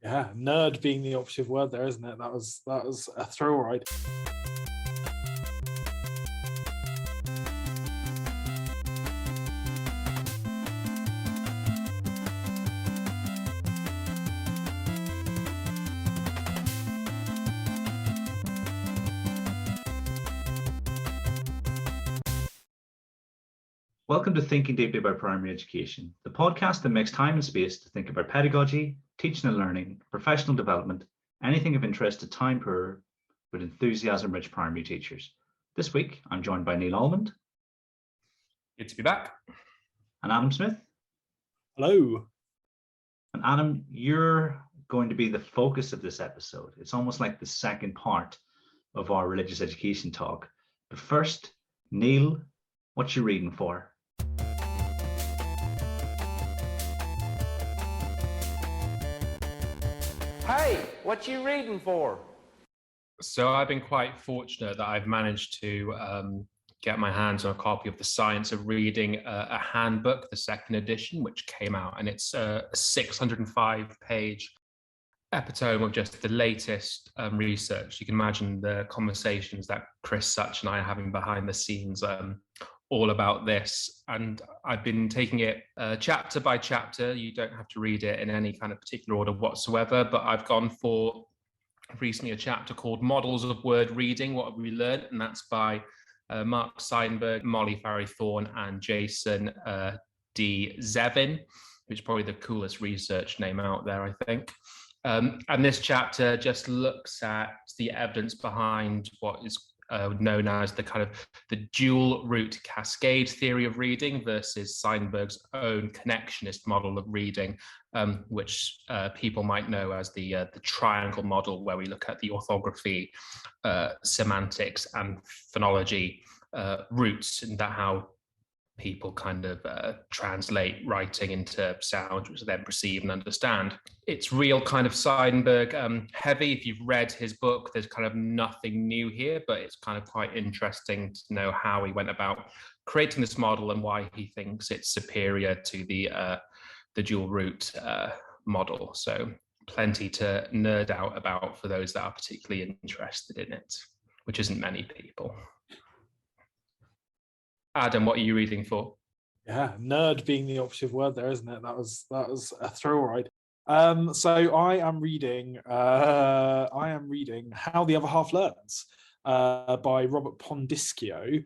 Yeah, nerd being the operative word there, isn't it? That was a thrill ride. Welcome to Thinking Deeply About Primary Education, the podcast that makes time and space to think about pedagogy, teaching and learning, professional development, anything of interest to time-poor but enthusiasm-rich primary teachers. This week, I'm joined by Neil Almond. Good to be back. And Adam Smith. Hello. And Adam, you're going to be the focus of this episode. It's almost like the second part of our religious education talk. But first, Neil, what you reading for? Hey, what you reading for? So I've been quite fortunate that I've managed to get my hands on a copy of The Science of Reading, a handbook, the second edition, which came out, and it's a 605-page epitome of just the latest research. You can imagine the conversations that Chris Such and I are having behind the scenes all about this, and I've been taking it chapter by chapter. You don't have to read it in any kind of particular order whatsoever, but I've gone for recently a chapter called Models of Word Reading, What Have We Learned? And that's by Mark Seidenberg, Molly Farry-Thorne, and Jason D. Zevin, which is probably the coolest research name out there, I think. And this chapter just looks at the evidence behind what is known as the dual root cascade theory of reading versus Seidenberg's own connectionist model of reading, which people might know as the triangle model, where we look at the orthography, semantics, and phonology roots, and that how people kind of translate writing into sounds which they then perceive and understand. It's real kind of Seidenberg heavy. If you've read his book, there's kind of nothing new here, but it's kind of quite interesting to know how he went about creating this model and why he thinks it's superior to the dual root model. So plenty to nerd out about for those that are particularly interested in it, which isn't many people. Adam, what are you reading for? Yeah, nerd being the operative word there, isn't it? That was a thrill ride. So I am reading How the Other Half Learns by Robert Pondischio,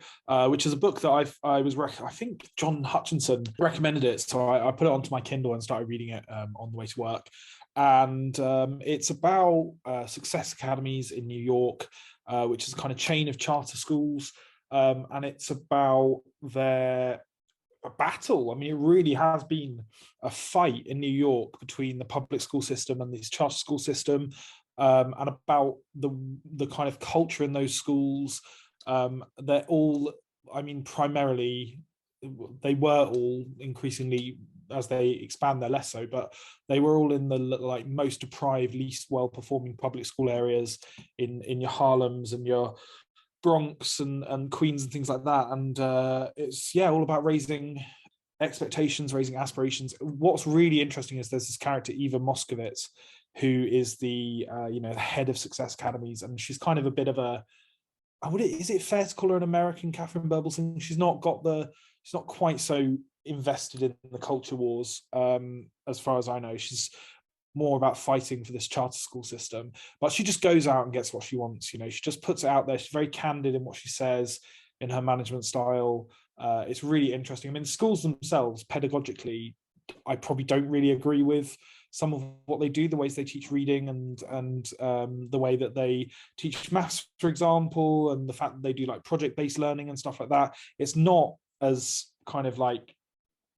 which is a book that I think John Hutchinson recommended it, so I put it onto my Kindle and started reading it on the way to work. And it's about success academies in New York, which is a kind of chain of charter schools. And it's about their battle. I mean, it really has been a fight in New York between the public school system and this charter school system, and about the kind of culture in those schools. They're all, I mean, primarily, they were all increasingly, as they expand, they're less so, but they were all in the most deprived, least well-performing public school areas in your Harlems and your Bronx and Queens and things like that. And it's all about raising expectations, raising aspirations. What's really interesting is there's this character, Eva Moskowitz, who is the head of Success Academies, and she's kind of a bit of a, is it fair to call her an American Catherine Burblesing? She's not quite so invested in the culture wars, as far as I know. She's more about fighting for this charter school system, but she just goes out and gets what she wants. She just puts it out there. She's very candid in what she says, in her management style. It's really interesting. I mean, schools themselves, pedagogically, I probably don't really agree with some of what they do, the ways they teach reading and the way that they teach maths, for example, and the fact that they do like project-based learning and stuff like that. It's not as kind of like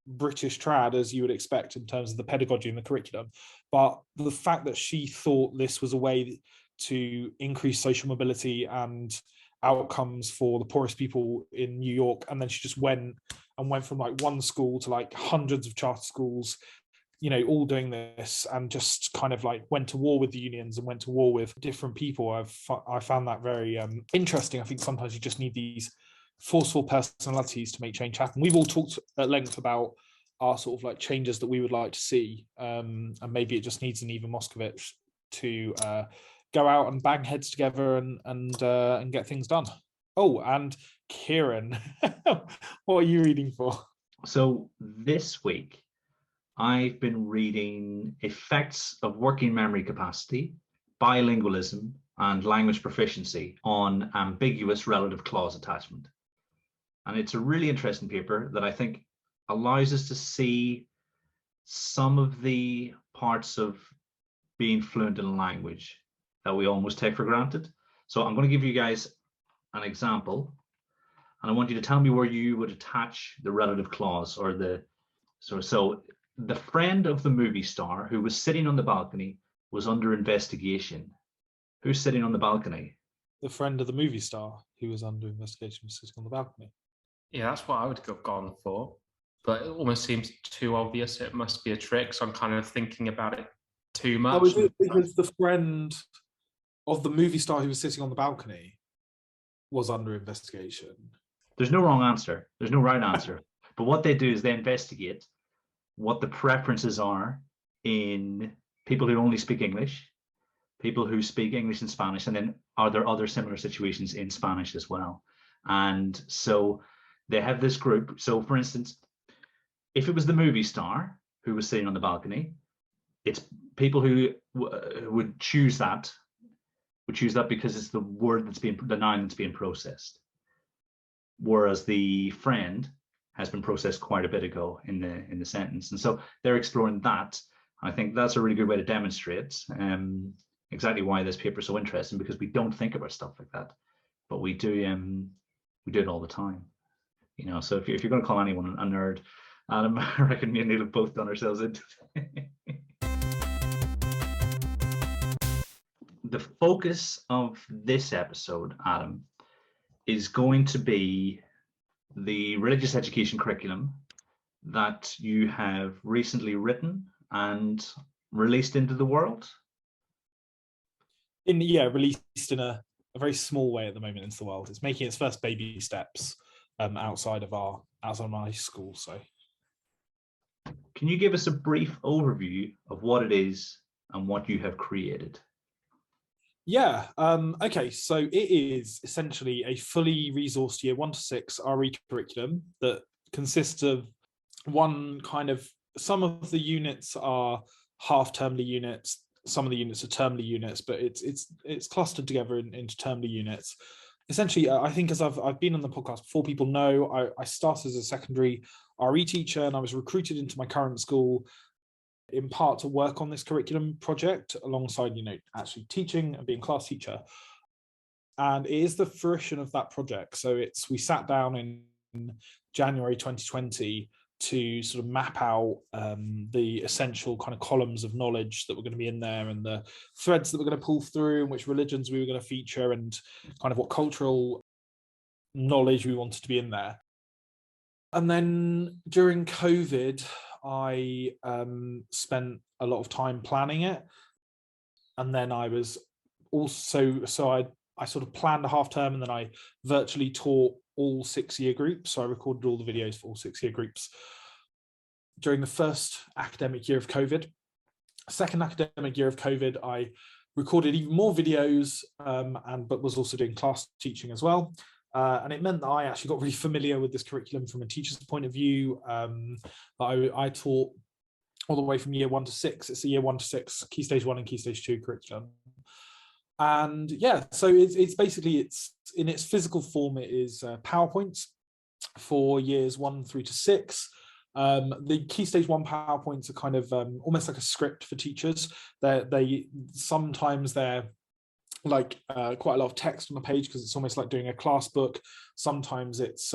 British trad as you would expect in terms of the pedagogy and the curriculum, but the fact that she thought this was a way to increase social mobility and outcomes for the poorest people in New York, and then she just went from like one school to like hundreds of charter schools, all doing this, and just kind of like went to war with the unions and went to war with different people. I found that very interesting. I think sometimes you just need these forceful personalities to make change happen. We've all talked at length about are sort of like changes that we would like to see, and maybe it just needs an Eva Moskovich to go out and bang heads together and get things done. Oh, and Kieran, what are you reading for? So this week, I've been reading Effects of Working Memory Capacity, Bilingualism, and Language Proficiency on Ambiguous Relative Clause Attachment. And it's a really interesting paper that I think allows us to see some of the parts of being fluent in a language that we almost take for granted. So I'm going to give you guys an example, and I want you to tell me where you would attach the relative clause or the so the friend of the movie star who was sitting on the balcony was under investigation. Who's sitting on the balcony? The friend of the movie star who was under investigation was sitting on the balcony. Yeah, that's what I would have gone for. But it almost seems too obvious. It must be a trick. So I'm kind of thinking about it too much. Oh, is it because the friend of the movie star who was sitting on the balcony was under investigation? There's no wrong answer. There's no right answer. But what they do is they investigate what the preferences are in people who only speak English, people who speak English and Spanish, and then are there other similar situations in Spanish as well? And so they have this group. So for instance, if it was the movie star who was sitting on the balcony, it's people who would choose that because it's the word the noun that's being processed. Whereas the friend has been processed quite a bit ago in the sentence. And so they're exploring that. I think that's a really good way to demonstrate exactly why this paper is so interesting, because we don't think about stuff like that, but we do it all the time. You know, so if you're going to call anyone a nerd, Adam, I reckon me and Neil have both done ourselves into The focus of this episode, Adam, is going to be the religious education curriculum that you have recently written and released into the world. Released in a very small way at the moment into the world. It's making its first baby steps outside of my school. So, can you give us a brief overview of what it is and what you have created? Yeah. Okay. So it is essentially a fully resourced year 1 to 6 RE curriculum that consists of some of the units are half-termly units, some of the units are termly units, but it's clustered together into termly units. Essentially, I think as I've been on the podcast before, people know I started as a secondary RE teacher, and I was recruited into my current school in part to work on this curriculum project alongside, actually teaching and being class teacher. And it is the fruition of that project. So we sat down in January 2020 to sort of map out the essential kind of columns of knowledge that were going to be in there, and the threads that we're going to pull through, and which religions we were going to feature, and kind of what cultural knowledge we wanted to be in there. And then during COVID, I spent a lot of time planning it, and then I was also I sort of planned a half term, and then I virtually taught all 6-year groups. So I recorded all the videos for all 6-year groups during the first academic year of COVID. Second academic year of COVID, I recorded even more videos, but was also doing class teaching as well. And it meant that I actually got really familiar with this curriculum from a teacher's point of view. I taught all the way from year 1 to 6. It's a year 1 to 6 Key Stage 1 and Key Stage 2 curriculum. And yeah, so it's basically, in its physical form, it is PowerPoints for years 1 through to 6. The Key Stage 1 PowerPoints are kind of almost like a script for teachers. Sometimes they're like quite a lot of text on the page, because it's almost like doing a class book. Sometimes it's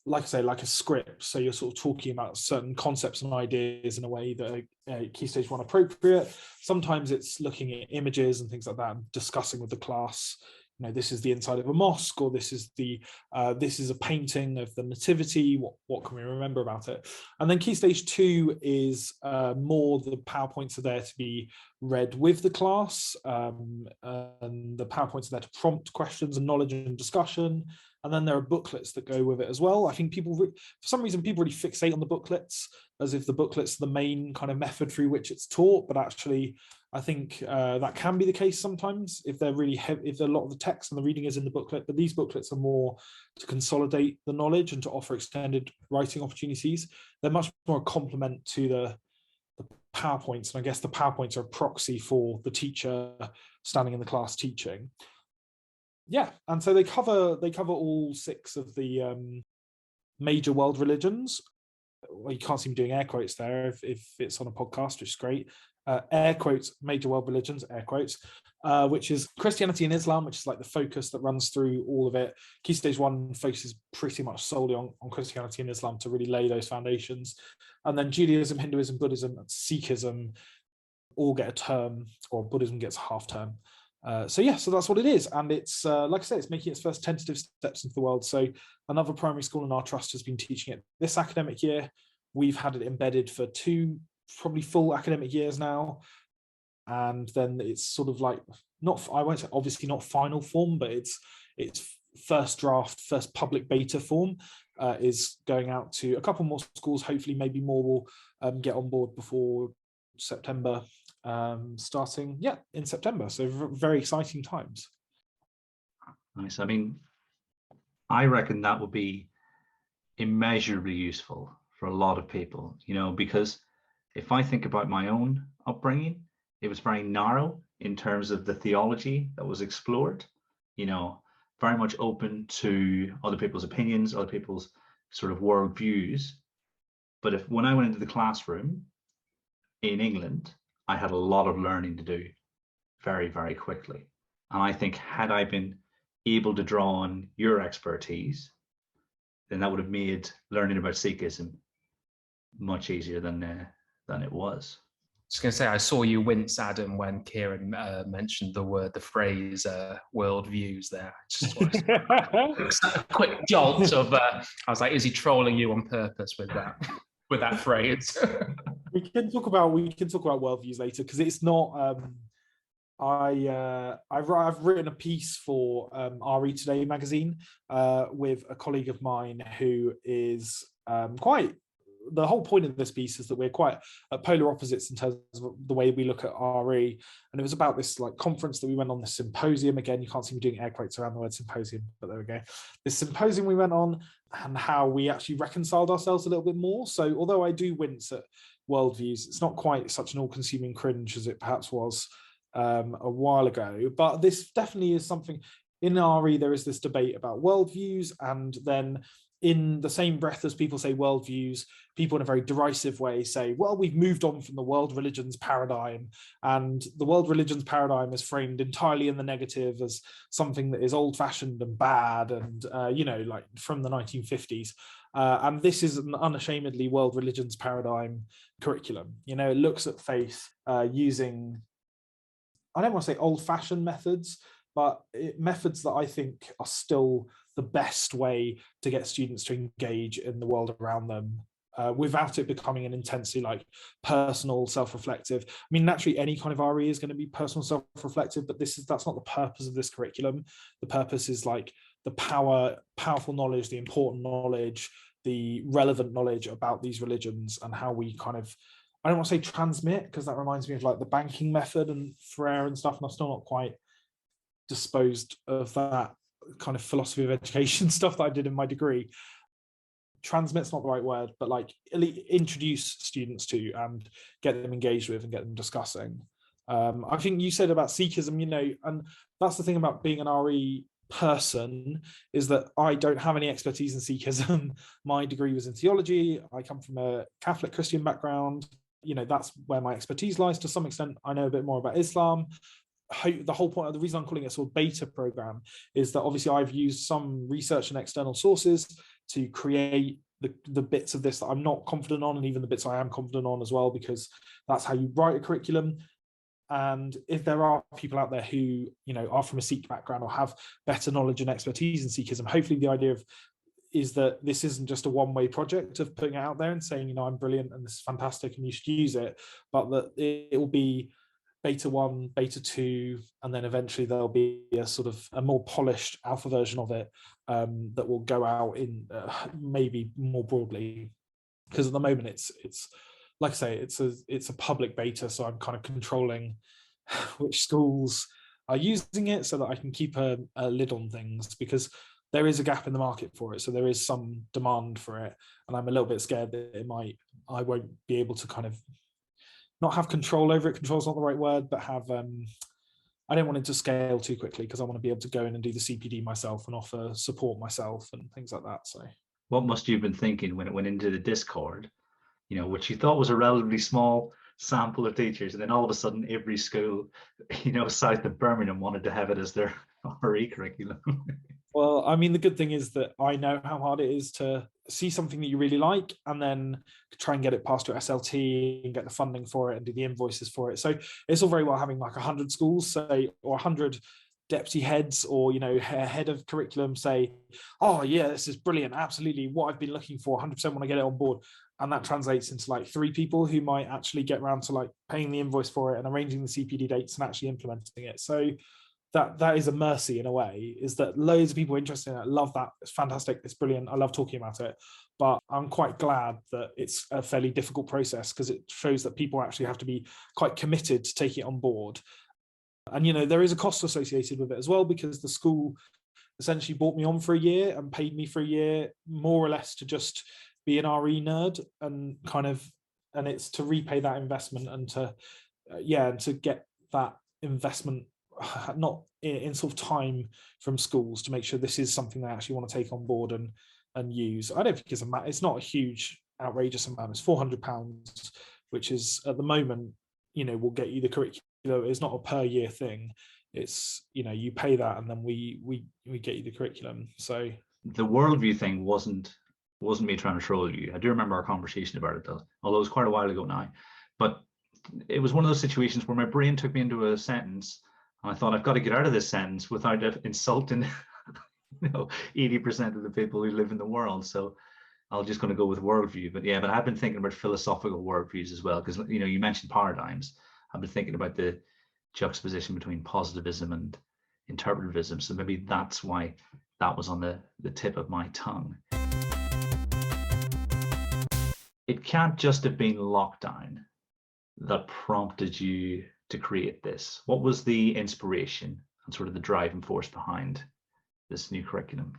like I say, like a script, so you're sort of talking about certain concepts and ideas in a way that are Key Stage 1 appropriate. Sometimes it's looking at images and things like that and discussing with the class, this is the inside of a mosque, or this is a painting of the nativity, what can we remember about it? And then Key Stage 2 is more the PowerPoints are there to be read with the class, and the PowerPoints are there to prompt questions and knowledge and discussion. And then there are booklets that go with it as well. I think for some reason, people really fixate on the booklets as if the booklets are the main kind of method through which it's taught. But actually, I think that can be the case sometimes if they're really heavy, if a lot of the text and the reading is in the booklet. But these booklets are more to consolidate the knowledge and to offer extended writing opportunities. They're much more a complement to the PowerPoints, and I guess the PowerPoints are a proxy for the teacher standing in the class teaching. Yeah, and so they cover all 6 of the major world religions. Well, you can't see me doing air quotes there if it's on a podcast, which is great. Air quotes, major world religions, air quotes, which is Christianity and Islam, which is like the focus that runs through all of it. Key Stage 1 focuses pretty much solely on Christianity and Islam to really lay those foundations. And then Judaism, Hinduism, Buddhism, and Sikhism all get a term, or Buddhism gets a half term. So that's what it is. And it's, like I say, it's making its first tentative steps into the world. So another primary school in our trust has been teaching it this academic year. We've had it embedded for 2 probably full academic years now. And then it's sort of like, I won't say obviously not final form, but it's first draft, first public beta form is going out to a couple more schools. Hopefully maybe more will get on board before September, starting in September. So very exciting times. Nice. I mean, I reckon that would be immeasurably useful for a lot of people, because if I think about my own upbringing, it was very narrow in terms of the theology that was explored, very much open to other people's opinions, other people's sort of world views. But when I went into the classroom in England, I had a lot of learning to do very, very quickly. And I think had I been able to draw on your expertise, then that would have made learning about Sikhism much easier than it was. I was going to say, I saw you wince, Adam, when Kieran mentioned the phrase worldviews there. Just a quick jolt of, I was like, is he trolling you on purpose with that phrase? We can talk about worldviews later, because it's not. I've written a piece for RE Today magazine with a colleague of mine who is quite. The whole point of this piece is that we're quite at polar opposites in terms of the way we look at RE, and it was about this like conference that we went on, this symposium. Again, you can't see me doing air quotes around the word symposium, but there we go. This symposium we went on, and how we actually reconciled ourselves a little bit more. So although I do wince at worldviews, it's not quite such an all-consuming cringe as it perhaps was a while ago. But this definitely is something. In RE, there is this debate about worldviews, and then in the same breath as people say worldviews, people in a very derisive way say, well, we've moved on from the world religions paradigm, and the world religions paradigm is framed entirely in the negative as something that is old-fashioned and bad and, like from the 1950s. And this is an unashamedly world religions paradigm curriculum. It looks at faith using, I don't want to say old-fashioned methods, but methods that I think are still the best way to get students to engage in the world around them without it becoming an intensely like personal, self-reflective. I mean, naturally, any kind of RE is going to be personal, self-reflective, but that's not the purpose of this curriculum. The purpose is like the powerful knowledge, the important knowledge, the relevant knowledge about these religions, and how we kind of, I don't want to say transmit, because that reminds me of like the banking method and Freire and stuff, and I'm still not quite disposed of that kind of philosophy of education stuff that I did in my degree. Transmit's not the right word, but like introduce students to and get them engaged with and get them discussing. I think you said about Sikhism, and that's the thing about being an RE person, is that I don't have any expertise in Sikhism. My degree was in theology. I come from a Catholic Christian background. That's where my expertise lies to some extent. I know a bit more about Islam. The whole point of the reason I'm calling it a sort of beta program is that obviously I've used some research and external sources to create the bits of this that I'm not confident on, and even the bits I am confident on as well, because that's how you write a curriculum. And if there are people out there who are from a Sikh background or have better knowledge and expertise in Sikhism, hopefully the idea is that this isn't just a one-way project of putting it out there and saying, I'm brilliant and this is fantastic and you should use it, but that it will be beta 1, beta 2, and then eventually there'll be a sort of a more polished alpha version of it that will go out in maybe more broadly. Because at the moment it's like I say, it's a public beta, so I'm kind of controlling which schools are using it so that I can keep a lid on things, because there is a gap in the market for it. So there is some demand for it, and I'm a little bit scared that I won't be able to kind of not have control over it. Control's not the right word, but have I don't want it to scale too quickly, because I want to be able to go in and do the CPD myself and offer support myself and things like that. So what must you have been thinking when it went into the Discord, which you thought was a relatively small sample of teachers, and then all of a sudden every school, south of Birmingham wanted to have it as their RE curriculum? Well, I mean, the good thing is that I know how hard it is to see something that you really like and then try and get it past your SLT and get the funding for it and do the invoices for it. So it's all very well having like 100 schools say, or 100 deputy heads, or head of curriculum say, oh yeah, this is brilliant, absolutely what I've been looking for, 100% want to get it on board. And that translates into like 3 people who might actually get around to like paying the invoice for it and arranging the CPD dates and actually implementing it. So that is a mercy in a way, is that loads of people are interested in it, love that, it's fantastic, it's brilliant, I love talking about it. But I'm quite glad that it's a fairly difficult process, because it shows that people actually have to be quite committed to take it on board. And there is a cost associated with it as well, because the school essentially brought me on for a year and paid me for a year, more or less, to just be an RE nerd, and it's to repay that investment and to get that investment not in sort of time from schools, to make sure this is something they actually want to take on board and use. I don't think it's not a huge outrageous amount. It's £400, which is at the moment, will get you the curriculum. It's not a per year thing. It's you pay that and then we get you the curriculum. So the worldview thing wasn't me trying to troll you. I do remember our conversation about it though, although it was quite a while ago now. But it was one of those situations where my brain took me into a sentence, and I thought, I've got to get out of this sentence without insulting 80% of the people who live in the world. So I'm just going to go with worldview. But I've been thinking about philosophical worldviews as well, because you mentioned paradigms. I've been thinking about the juxtaposition between positivism and interpretivism. So maybe that's why that was on the tip of my tongue. It can't just have been lockdown that prompted you to create this. What was the inspiration and sort of the driving force behind this new curriculum?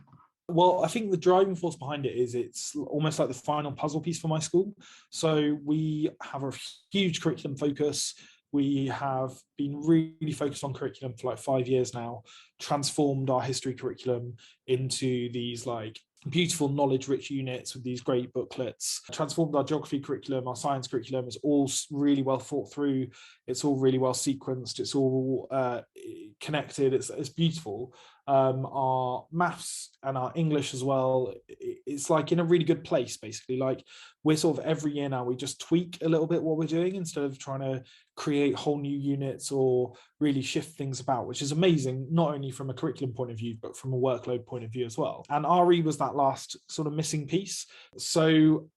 Well, I think the driving force behind it is it's almost like the final puzzle piece for my school. So we have a huge curriculum focus. We have been really focused on curriculum for like 5 years now, transformed our history curriculum into these like beautiful knowledge-rich units with these great booklets, transformed our geography curriculum, our science curriculum. It's all really well thought through. It's all really well sequenced. It's all connected. It's beautiful. Our maths and our English as well, it's like in a really good place, basically. Like we're sort of every year now, we just tweak a little bit what we're doing instead of trying to create whole new units or really shift things about, which is amazing, not only from a curriculum point of view, but from a workload point of view as well. And RE was that last sort of missing piece. So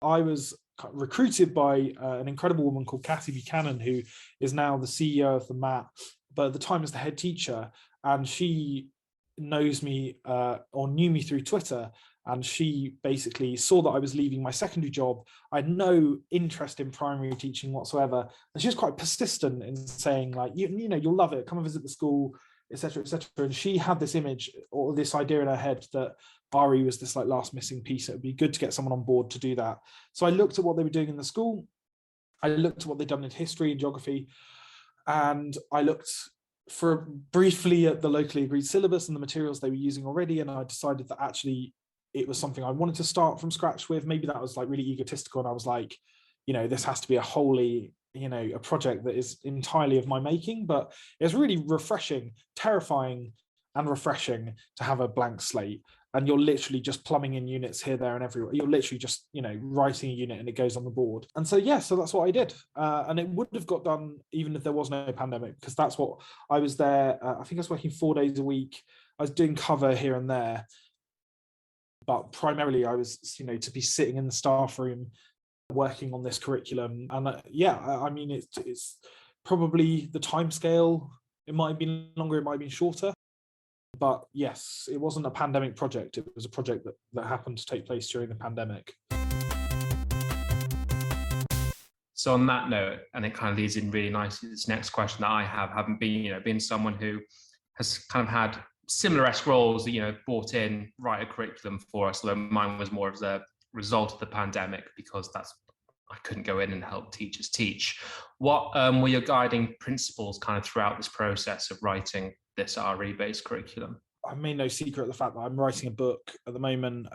I was recruited by an incredible woman called Cathy Buchanan, who is now the CEO of the MAT, but at the time was the head teacher. And she knows me or knew me through Twitter, and she basically saw that I was leaving my secondary job. I had no interest in primary teaching whatsoever, and she was quite persistent in saying like, you'll love it, come and visit the school, etc., etc. And she had this image or this idea in her head that RE was this like last missing piece. It would be good to get someone on board to do that. So I looked at what they were doing in the school. I looked at what they'd done in history and geography, and I looked briefly at the locally agreed syllabus and the materials they were using already, and I decided that actually it was something I wanted to start from scratch with. Maybe that was like really egotistical, and I was like, this has to be a project that is entirely of my making. But it's really refreshing, terrifying and refreshing to have a blank slate, and you're literally just plumbing in units here, there and everywhere. You're literally just writing a unit and it goes on the board. And so so that's what I did, and it would have got done even if there was no pandemic, because that's what I was there. I think I was working 4 days a week. I was doing cover here and there, but primarily I was to be sitting in the staff room working on this curriculum. And I mean it's Probably the timescale, it might have been longer, it might have been shorter. But yes, it wasn't a pandemic project. It was a project that happened to take place during the pandemic. So on that note, and it kind of leads in really nicely to this next question that I have, having been someone who has kind of had similar-esque roles that, brought in, write a curriculum for us, although mine was more as a result of the pandemic, because I couldn't go in and help teachers teach. What were your guiding principles kind of throughout this process of writing this RE-based curriculum? I made no secret of the fact that I'm writing a book at the moment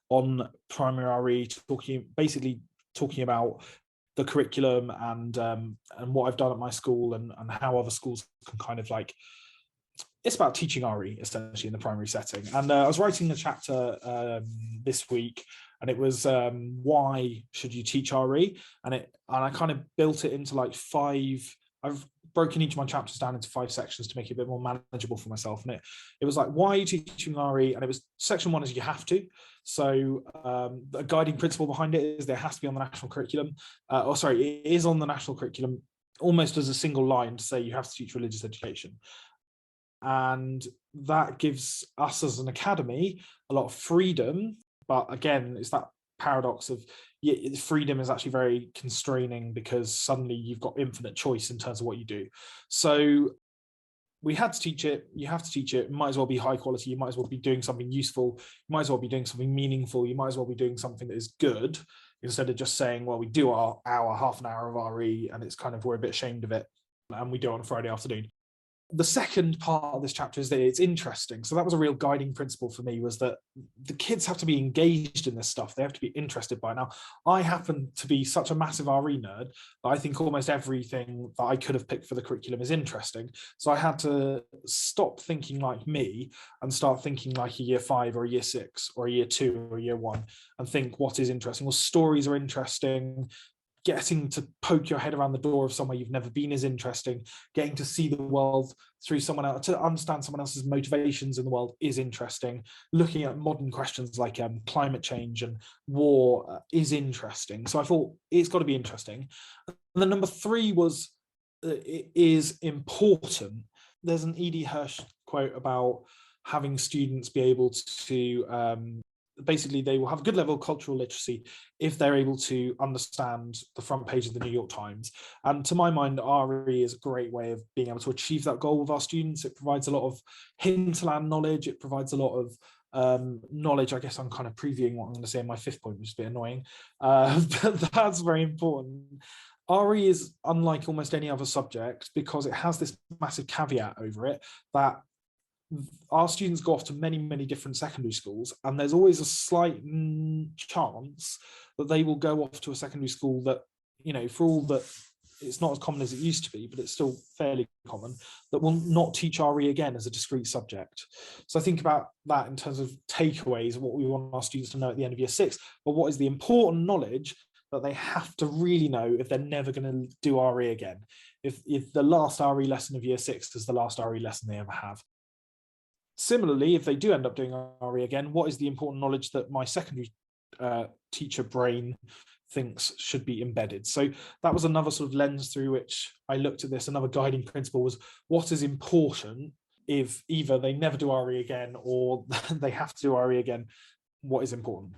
on primary RE, talking about the curriculum and what I've done at my school and how other schools can kind of like, it's about teaching RE essentially in the primary setting. And I was writing a chapter this week, and it was why should you teach RE? And I kind of built it into like 5. I've broken each of my chapters down into 5 sections to make it a bit more manageable for myself. And it was like, why are you teaching RE? And it was section 1 is you have to. So a guiding principle behind it is there has to be on the national curriculum. It is on the national curriculum almost as a single line to say you have to teach religious education. And that gives us as an academy a lot of freedom. But again, it's that paradox of freedom is actually very constraining, because suddenly you've got infinite choice in terms of what you do. So we had to teach it. You have to teach it. It might as well be high quality. You might as well be doing something useful. You might as well be doing something meaningful. You might as well be doing something that is good, instead of just saying, well, we do our hour, half an hour of RE, and it's kind of, we're a bit ashamed of it, and we do it on a Friday afternoon. The second part of this chapter is that it's interesting. So that was a real guiding principle for me, was that the kids have to be engaged in this stuff. They have to be interested by it. Now, I happen to be such a massive RE nerd that I think almost everything that I could have picked for the curriculum is interesting. So I had to stop thinking like me and start thinking like a year 5 or a year 6 or a year 2 or a year 1, and think what is interesting. Well, stories are interesting. Getting to poke your head around the door of somewhere you've never been is interesting. Getting to see the world through someone else, to understand someone else's motivations in the world, is interesting. Looking at modern questions like climate change and war is interesting. So I thought it's got to be interesting. And then number 3 was it is important. There's an E.D. Hirsch quote about having students be able to basically, they will have a good level of cultural literacy if they're able to understand the front page of the New York Times. And to my mind, RE is a great way of being able to achieve that goal with our students. It provides a lot of hinterland knowledge. It provides a lot of knowledge. I guess I'm kind of previewing what I'm going to say in my 5th point, which is a bit annoying, but that's very important. RE is unlike almost any other subject because it has this massive caveat over it that our students go off to many, many different secondary schools, and there's always a slight chance that they will go off to a secondary school that, for all that it's not as common as it used to be, but it's still fairly common, that will not teach RE again as a discrete subject. So I think about that in terms of takeaways, what we want our students to know at the end of year 6, but what is the important knowledge that they have to really know if they're never going to do RE again, if the last RE lesson of year 6 is the last RE lesson they ever have. Similarly, if they do end up doing RE again, what is the important knowledge that my secondary teacher brain thinks should be embedded? So that was another sort of lens through which I looked at this. Another guiding principle was what is important if either they never do RE again or they have to do RE again. What is important?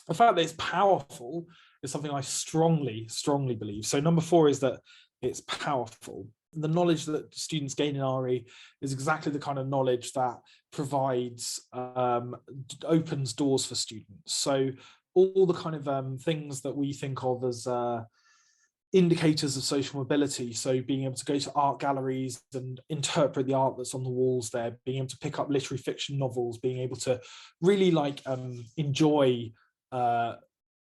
The fact that it's powerful is something I strongly, strongly believe. So number 4 is that it's powerful. The knowledge that students gain in RE is exactly the kind of knowledge that provides, opens doors for students. So all the kind of things that we think of as indicators of social mobility. So being able to go to art galleries and interpret the art that's on the walls there, being able to pick up literary fiction novels, being able to really enjoy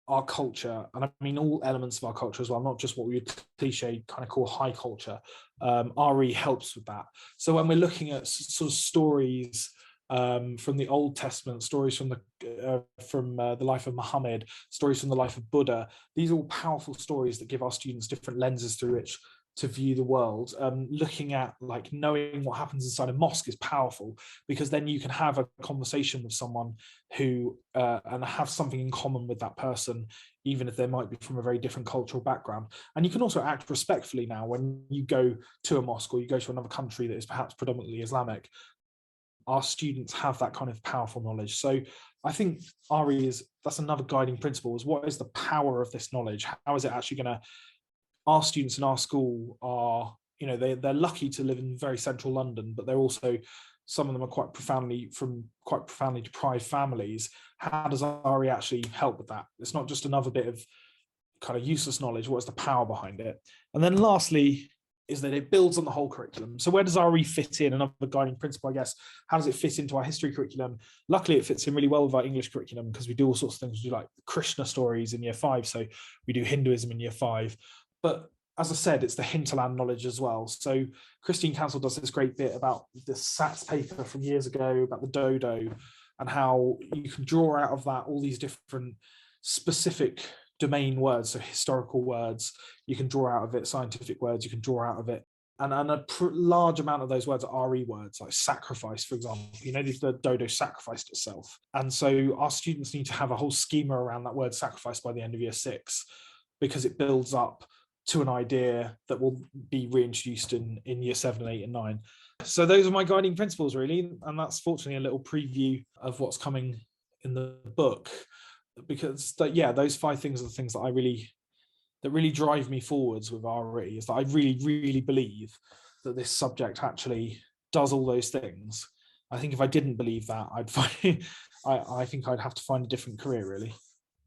our culture, and I mean all elements of our culture as well, not just what we would cliche kind of call high culture. RE helps with that. So when we're looking at sort of stories from the Old Testament, stories from the life of Muhammad, stories from the life of Buddha, these are all powerful stories that give our students different lenses through which to view the world. Looking at, like, knowing what happens inside a mosque is powerful, because then you can have a conversation with someone who and have something in common with that person, even if they might be from a very different cultural background. And you can also act respectfully now when you go to a mosque or you go to another country that is perhaps predominantly Islamic. Our students have that kind of powerful knowledge. So I think that's another guiding principle, is what is the power of this knowledge? How is it actually going to, our students in our school are, they're lucky to live in very central London, but they're also, some of them are quite profoundly deprived families. How does RE actually help with that? It's not just another bit of kind of useless knowledge. What is the power behind it? And then lastly is that it builds on the whole curriculum. So where does RE fit in? Another guiding principle, I guess. How does it fit into our history curriculum? Luckily, it fits in really well with our English curriculum, because we do all sorts of things. We do like Krishna stories in year 5. So we do Hinduism in year 5. But as I said, it's the hinterland knowledge as well. So Christine Council does this great bit about the SATS paper from years ago about the dodo, and how you can draw out of that all these different specific domain words, so historical words. You can draw out of it scientific words, you can draw out of it. And a large amount of those words are RE words, like sacrifice, for example. The dodo sacrificed itself. And so our students need to have a whole schema around that word sacrifice by the end of year 6, because it builds up to an idea that will be reintroduced in year 7, 8, and 9. So those are my guiding principles, really. And that's fortunately a little preview of what's coming in the book, because those 5 things are the things that really drive me forwards with RE, is that I really, really believe that this subject actually does all those things. I think if I didn't believe that, I think I'd have to find a different career, really.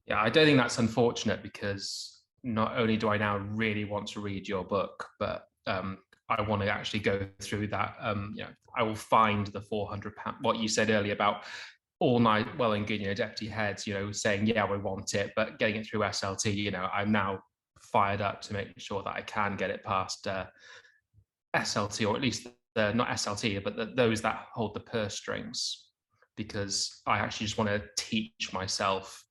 Yeah, I don't think that's unfortunate, because not only do I now really want to read your book, but I want to actually go through that. I will find the £400, what you said earlier about all night, well and good, deputy heads, saying, yeah, we want it, but getting it through SLT, I'm now fired up to make sure that I can get it past SLT, or at least not SLT, but those that hold the purse strings, because I actually just want to teach myself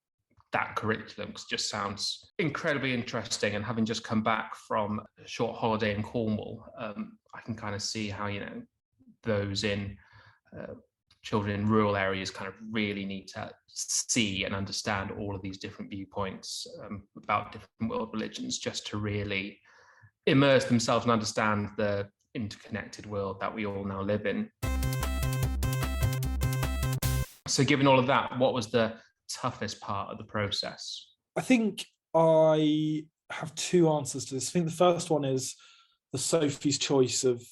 that curriculum, because it just sounds incredibly interesting. And having just come back from a short holiday in Cornwall, I can kind of see how, those in children in rural areas kind of really need to see and understand all of these different viewpoints about different world religions, just to really immerse themselves and understand the interconnected world that we all now live in. So given all of that, what was the toughest part of the process? I think I have 2 answers to this. I think the first one is the Sophie's choice of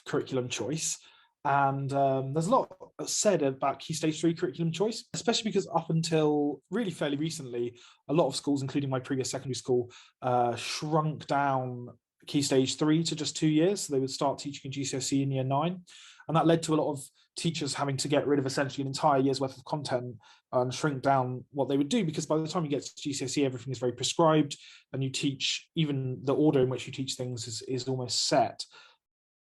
curriculum choice. And there's a lot said about Key Stage 3 curriculum choice, especially because up until really fairly recently, a lot of schools, including my previous secondary school, shrunk down Key Stage 3 to just 2 years. So they would start teaching in GCSE in year 9. And that led to a lot of teachers having to get rid of essentially an entire year's worth of content and shrink down what they would do, because by the time you get to GCSE, everything is very prescribed, and you teach, even the order in which you teach things is almost set.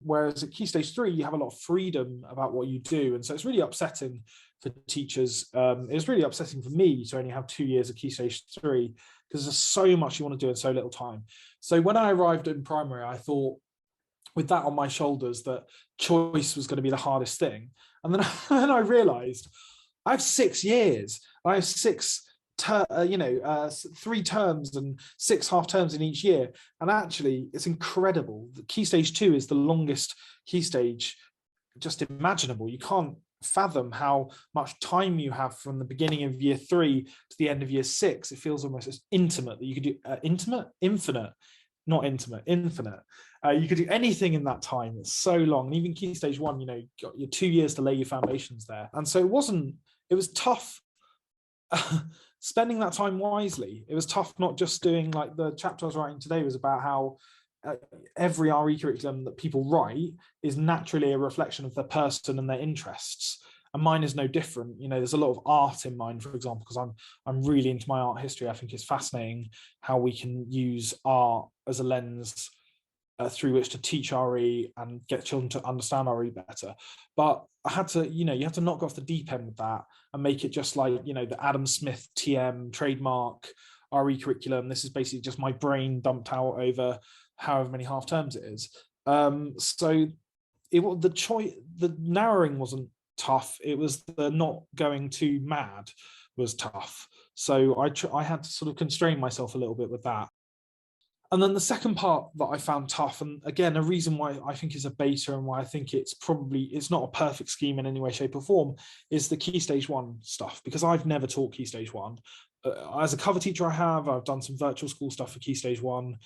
Whereas at Key Stage 3, you have a lot of freedom about what you do. And so it's really upsetting for teachers. It was really upsetting for me to only have 2 years of Key Stage 3, because there's so much you want to do in so little time. So when I arrived in primary, I thought, with that on my shoulders, that choice was going to be the hardest thing. And then I realized I have 6 years. I have 3 terms and 6 half terms in each year. And actually, it's incredible. The Key Stage 2 is the longest key stage just imaginable. You can't fathom how much time you have from the beginning of year 3 to the end of year 6. It feels almost as intimate that you could do infinite. You could do anything in that time. It's so long. And even Key Stage 1, you got your 2 years to lay your foundations there. And so it was tough spending that time wisely. It was tough not just doing, like the chapter I was writing today was about how every RE curriculum that people write is naturally a reflection of their person and their interests. And mine is no different. There's a lot of art in mine, for example, because I'm really into my art history. I think it's fascinating how we can use art as a lens through which to teach RE and get children to understand RE better. But I had to, you have to knock off the deep end with that and make it just like, the Adam Smith TM trademark RE curriculum. This is basically just my brain dumped out over however many half terms it is. So the narrowing wasn't tough. It was the not going too mad was tough. So I had to sort of constrain myself a little bit with that. And then the second part that I found tough, and again, a reason why I think is a beta and why I think it's not a perfect scheme in any way, shape or form, is the Key Stage 1 stuff, because I've never taught Key Stage 1. As a cover teacher, I've done some virtual school stuff for Key Stage 1,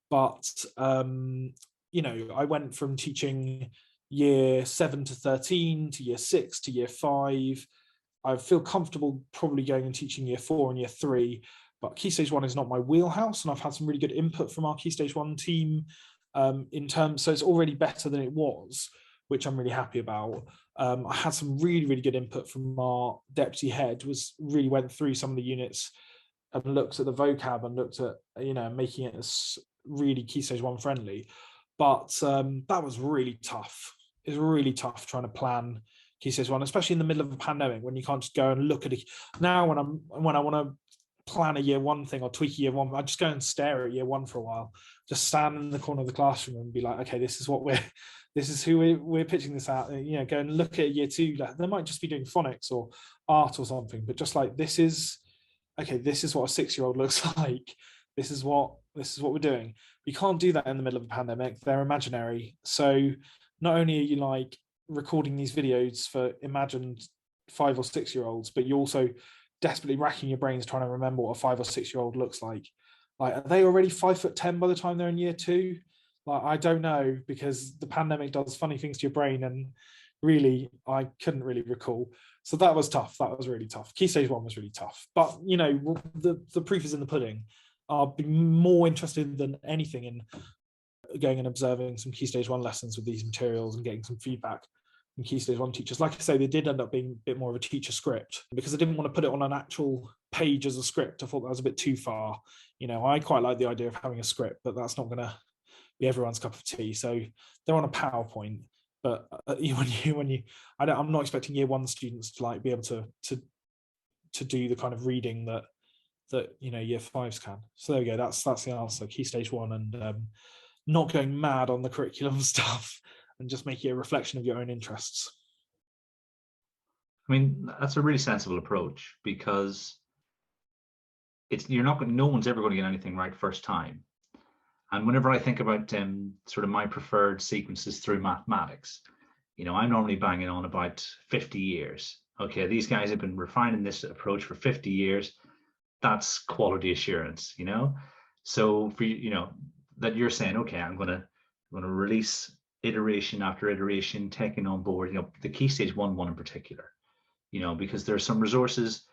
but, I went from teaching year 7 to 13 to year 6 to year 5. I feel comfortable probably going and teaching year 4 and year 3. But Key Stage 1 is not my wheelhouse, and I've had some really good input from our Key Stage 1 team so it's already better than it was, which I'm really happy about. I had some really, really good input from our deputy head, really went through some of the units and looked at the vocab and looked at, making it as really Key Stage 1 friendly. But that was really tough. It's really tough trying to plan Key Stage 1, especially in the middle of a pandemic, when you can't just go and look at it. Now, when I want to plan a year 1 thing or tweak a year 1, I just go and stare at year 1 for a while, just stand in the corner of the classroom and be like, okay, this is who we're pitching this out. Go and look at year 2. They might just be doing phonics or art or something, but just like, this is what a 6-year-old looks like. This is what we're doing. You can't do that in the middle of a pandemic. They're imaginary. So not only are you like recording these videos for imagined 5 or 6-year-olds, but you also desperately racking your brains trying to remember what a 5 or 6-year-old looks like. Like, are they already 5'10" by the time they're in year 2? Like, I don't know, because the pandemic does funny things to your brain, and really, I couldn't really recall. So that was tough. That was really tough. Key Stage 1 was really tough. But, the proof is in the pudding. I'll be more interested than anything in going and observing some Key Stage 1 lessons with these materials and getting some feedback from Key Stage 1 teachers. Like I say, they did end up being a bit more of a teacher script, because I didn't want to put it on an actual page as a script. I thought that was a bit too far. I quite like the idea of having a script, but that's not going to be everyone's cup of tea. So they're on a PowerPoint, but I'm not expecting year 1 students to like be able to do the kind of reading that year 5s can. So there we go. That's the answer. Key Stage 1, and not going mad on the curriculum stuff, and just make it a reflection of your own interests. I mean, that's a really sensible approach, because no one's ever going to get anything right first time. And whenever I think about sort of my preferred sequences through mathematics, I'm normally banging on about 50 years. Okay, these guys have been refining this approach for 50 years. That's quality assurance, So for that you're saying, okay, I'm going to release iteration after iteration, taking on board, the Key Stage 1 in particular, because there are some resources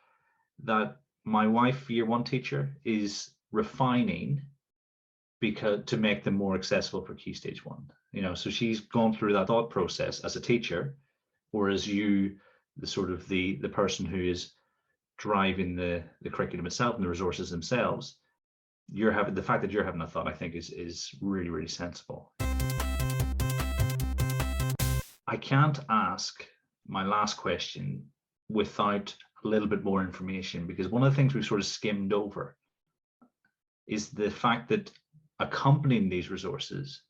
that my wife, year 1 teacher, is refining to make them more accessible for Key Stage 1. So she's gone through that thought process as a teacher, whereas you, the person who is driving the curriculum itself and the resources themselves, the fact that you're having that thought, I think is really, really sensible. I can't ask my last question without a little bit more information, because one of the things we've sort of skimmed over is the fact that accompanying these resources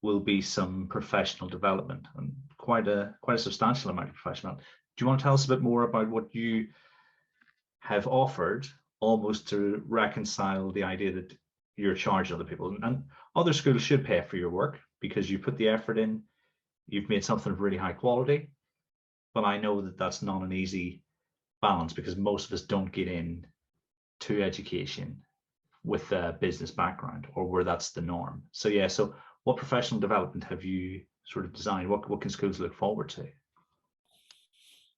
will be some professional development, and quite a substantial amount of professional. Do you want to tell us a bit more about what you have offered, almost to reconcile the idea that you're charging other people? And other schools should pay for your work, because you put the effort in, you've made something of really high quality. But I know that that's not an easy balance, because most of us don't get in to education with a business background, or where that's the norm. So yeah, so what professional development have you sort of designed? What can schools look forward to?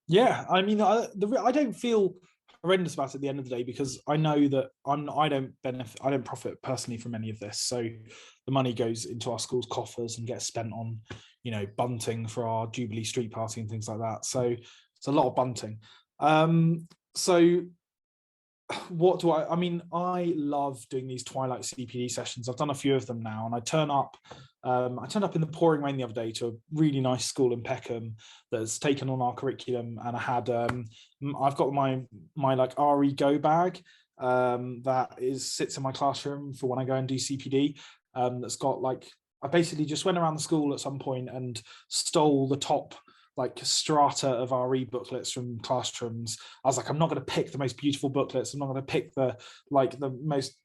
Yeah, I mean, I don't feel horrendous about it at the end of the day, because I know that I don't profit personally from any of this. So the money goes into our school's coffers and gets spent on, bunting for our Jubilee Street Party and things like that. So it's a lot of bunting. So what do I mean, I love doing these Twilight CPD sessions. I've done a few of them now, and I turned up in the pouring rain the other day to a really nice school in Peckham that's taken on our curriculum, and I had I've got my like RE go bag that sits in my classroom for when I go and do CPD. that's got like, I basically just went around the school at some point and stole the top like strata of RE booklets from classrooms. I was like, I'm not going to pick the most beautiful booklets. I'm not going to pick the most,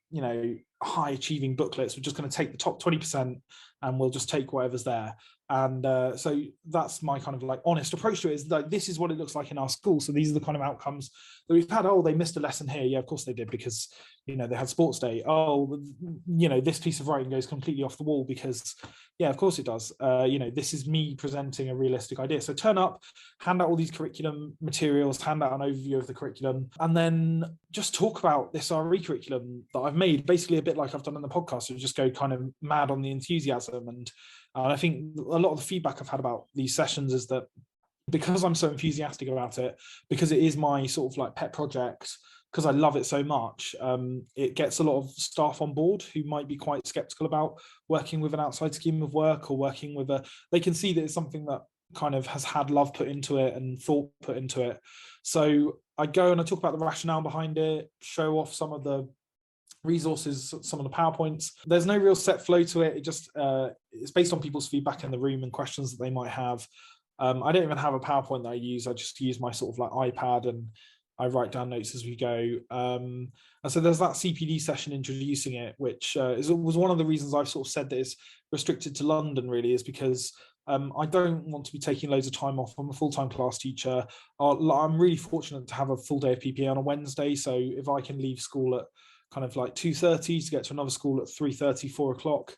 high achieving booklets. We're just going to take the top 20% and we'll just take whatever's there. And so that's my kind of like honest approach to it, is like, this is what it looks like in our school. So these are the kind of outcomes that we've had. Oh, they missed a lesson here. Yeah, of course they did, because, they had sports day. Oh, this piece of writing goes completely off the wall because, yeah, of course it does. This is me presenting a realistic idea. So turn up, hand out all these curriculum materials, hand out an overview of the curriculum, and then just talk about this RE curriculum that I've made, basically a bit like I've done in the podcast. So just go kind of mad on the enthusiasm. And I think a lot of the feedback I've had about these sessions is that because I'm so enthusiastic about it, because it is my sort of like pet project, because I love it so much, it gets a lot of staff on board who might be quite skeptical about working with an outside scheme of work or working with they can see that it's something that kind of has had love put into it and thought put into it. So I go and I talk about the rationale behind it, show off some of the resources, some of the PowerPoints. There's no real set flow to it. It just it's based on people's feedback in the room and questions that they might have. I don't even have a PowerPoint that I use. I just use my sort of like iPad and I write down notes as we go. And so there's that CPD session introducing it, which was one of the reasons I've sort of said that it's restricted to London, really, is because I don't want to be taking loads of time off. I'm a full-time class teacher. I'm really fortunate to have a full day of PPA on a Wednesday. So if I can leave school at kind of like 2:30 to get to another school at 3:30, 4 o'clock.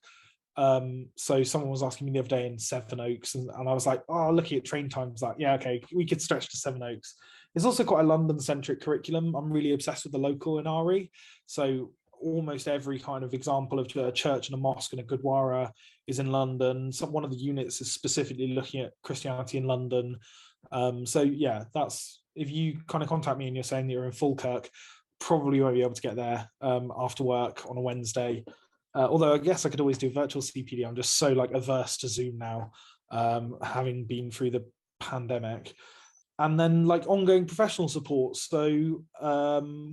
So someone was asking me the other day in Sevenoaks, and I was like, oh, looking at train times, like, yeah, okay, we could stretch to Sevenoaks. It's also quite a London-centric curriculum. I'm really obsessed with the local in RE. So almost every kind of example of a church and a mosque and a Gurdwara is in London. One of the units is specifically looking at Christianity in London. So yeah, that's, if you kind of contact me and you're saying that you're in Falkirk, probably won't be able to get there after work on a Wednesday. Although I guess I could always do virtual CPD. I'm just so like averse to Zoom now, having been through the pandemic. And then like ongoing professional support. So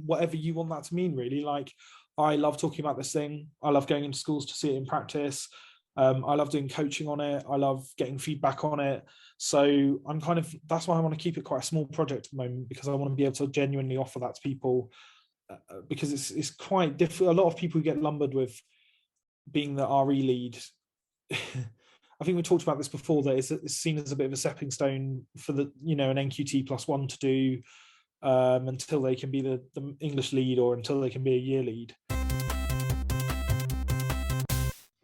whatever you want that to mean, really. Like, I love talking about this thing. I love going into schools to see it in practice. I love doing coaching on it. I love getting feedback on it. So that's why I want to keep it quite a small project at the moment, because I want to be able to genuinely offer that to people, because it's quite difficult. A lot of people who get lumbered with being the RE lead, I think we talked about this before, that it's seen as a bit of a stepping stone for the, an NQT +1 to do until they can be the English lead, or until they can be a year lead.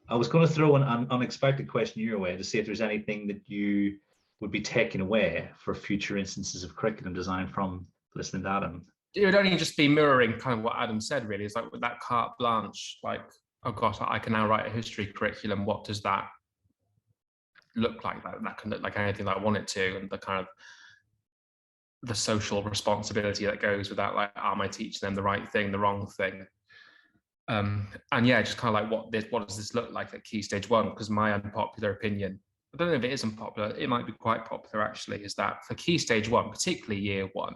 I was going to throw an unexpected question your way to see if there's anything that you would be taking away for future instances of curriculum design from listening to Adam. It would only just be mirroring kind of what Adam said, really. It's like with that carte blanche, like, oh gosh, I can now write a history curriculum. What does that look like? That can look like anything that I want it to, and the kind of the social responsibility that goes with that. Like, am I teaching them the right thing, the wrong thing? And yeah, just kind of like what does this look like at Key Stage 1? Because my unpopular opinion, I don't know if it is unpopular, it might be quite popular actually, is that for Key Stage 1, particularly year 1,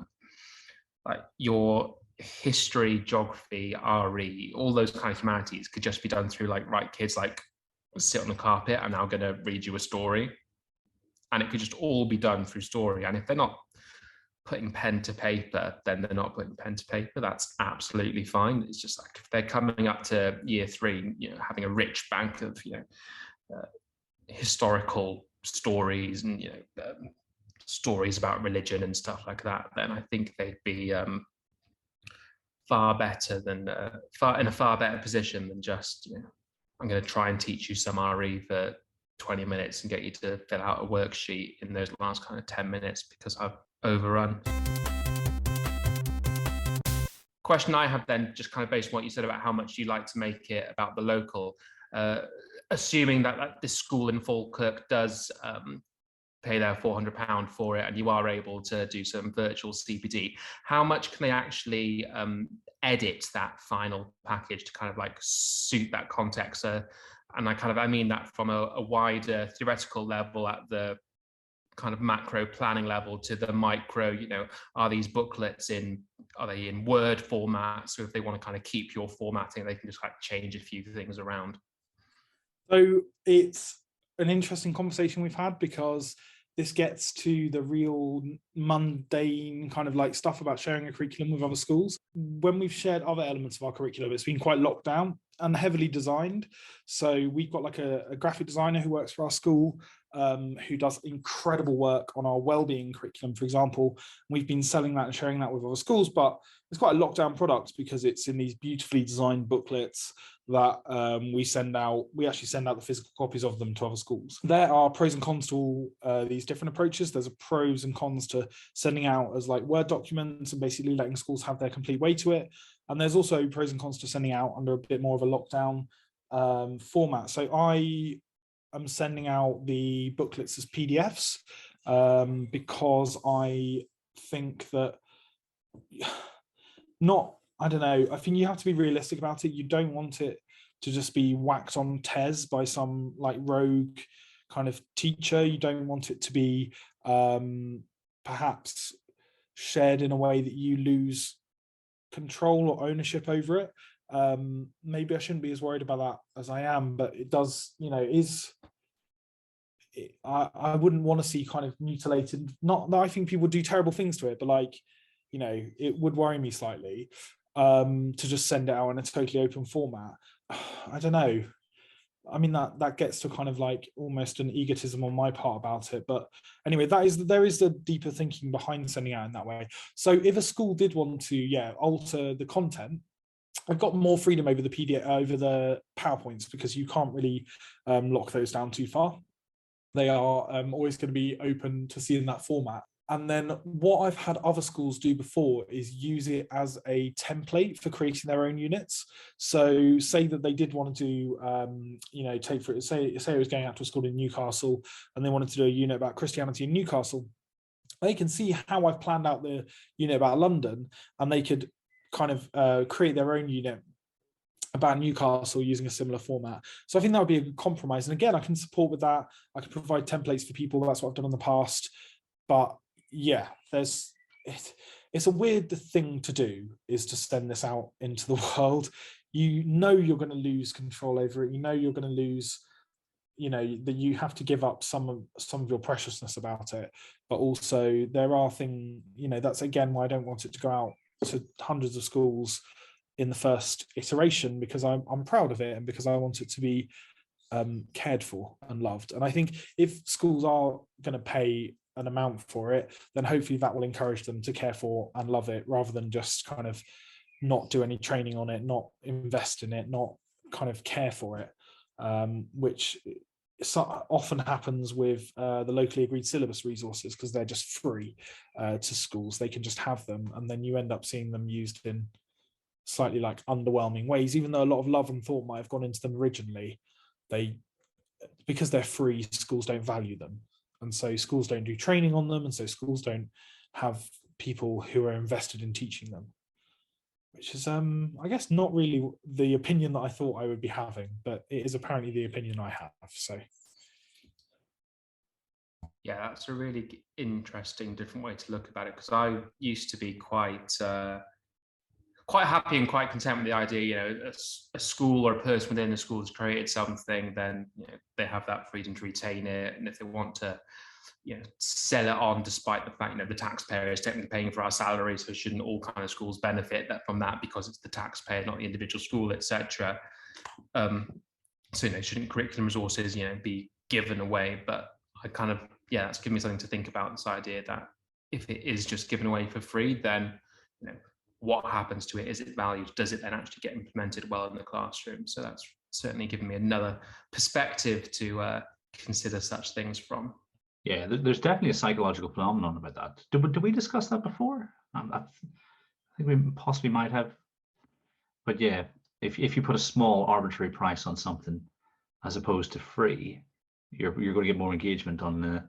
like your history, geography, RE, all those kind of humanities could just be done through like, right, kids, like sit on the carpet, I'm now going to read you a story. And it could just all be done through story. And if they're not putting pen to paper, then they're not putting pen to paper. That's absolutely fine. It's just like, if they're coming up to year 3, having a rich bank of, historical stories and, stories about religion and stuff like that, then I think they'd be far better than in a far better position than just, I'm going to try and teach you some RE for 20 minutes and get you to fill out a worksheet in those last kind of 10 minutes because I've overrun. Question I have then, just kind of based on what you said about how much you like to make it about the local, assuming that this school in Falkirk does pay their £400 for it and you are able to do some virtual CPD, how much can they actually edit that final package to kind of like suit that context? And I mean that from a wider theoretical level at the kind of macro planning level to the micro, are these booklets are they in Word format? So if they want to kind of keep your formatting, they can just like change a few things around. So it's an interesting conversation we've had, because this gets to the real mundane kind of like stuff about sharing a curriculum with other schools. When we've shared other elements of our curriculum, it's been quite locked down and heavily designed. So we've got like a graphic designer who works for our school, who does incredible work on our wellbeing curriculum, for example. We've been selling that and sharing that with other schools, but it's quite a lockdown product because it's in these beautifully designed booklets that we send out. We actually send out the physical copies of them to other schools. There are pros and cons to all these different approaches. There's a pros and cons to sending out as like Word documents and basically letting schools have their complete way to it. And there's also pros and cons to sending out under a bit more of a lockdown format. So I am sending out the booklets as PDFs because I think that I don't know, I think you have to be realistic about it. You don't want it to just be whacked on TES by some like rogue kind of teacher. You don't want it to be perhaps shared in a way that you lose control or ownership over it. Maybe I shouldn't be as worried about that as I am, but it does, I wouldn't want to see kind of mutilated, not that I think people do terrible things to it, but like, it would worry me slightly to just send it out in a totally open format. I don't know. I mean, that gets to kind of like almost an egotism on my part about it. But anyway, there is a deeper thinking behind sending out in that way. So if a school did want to, alter the content, I've got more freedom over the PDF, over the PowerPoints, because you can't really lock those down too far. They are always going to be open to see in that format. And then what I've had other schools do before is use it as a template for creating their own units. So say that they did want to do, take for say it was going out to a school in Newcastle and they wanted to do a unit about Christianity in Newcastle. They can see how I've planned out the unit about London, and they could kind of create their own unit about Newcastle using a similar format. So I think that would be a good compromise. And again, I can support with that. I can provide templates for people. That's what I've done in the past. But yeah, it's a weird thing to do, is to send this out into the world. You're going to lose control over it. You're going to lose, that you have to give up some of your preciousness about it. But also there are things, that's again why I don't want it to go out to hundreds of schools in the first iteration, because I'm proud of it and because I want it to be cared for and loved. And I think if schools are going to pay an amount for it, then hopefully that will encourage them to care for and love it, rather than just kind of not do any training on it, not invest in it, not kind of care for it, which often happens with the locally agreed syllabus resources, because they're just free to schools. They can just have them, and then you end up seeing them used in slightly like underwhelming ways, even though a lot of love and thought might have gone into them originally. Because they're free, schools don't value them, and so schools don't do training on them, and so schools don't have people who are invested in teaching them, which is I guess not really the opinion that I thought I would be having, but it is apparently the opinion I have. So yeah, that's a really interesting different way to look about it, because I used to be quite happy and quite content with the idea, a school or a person within the school has created something, then they have that freedom to retain it, and if they want to sell it on, despite the fact the taxpayer is technically paying for our salaries, so shouldn't all kind of schools benefit from that, because it's the taxpayer, not the individual school, etc. So shouldn't curriculum resources be given away? But I kind of that's given me something to think about, this idea that if it is just given away for free, then what happens to it? Is it valued? Does it then actually get implemented well in the classroom? So that's certainly given me another perspective to consider such things from. Yeah, there's definitely a psychological phenomenon about that. Did we discuss that before? I think we possibly might have. But yeah, if you put a small arbitrary price on something as opposed to free, you're going to get more engagement on the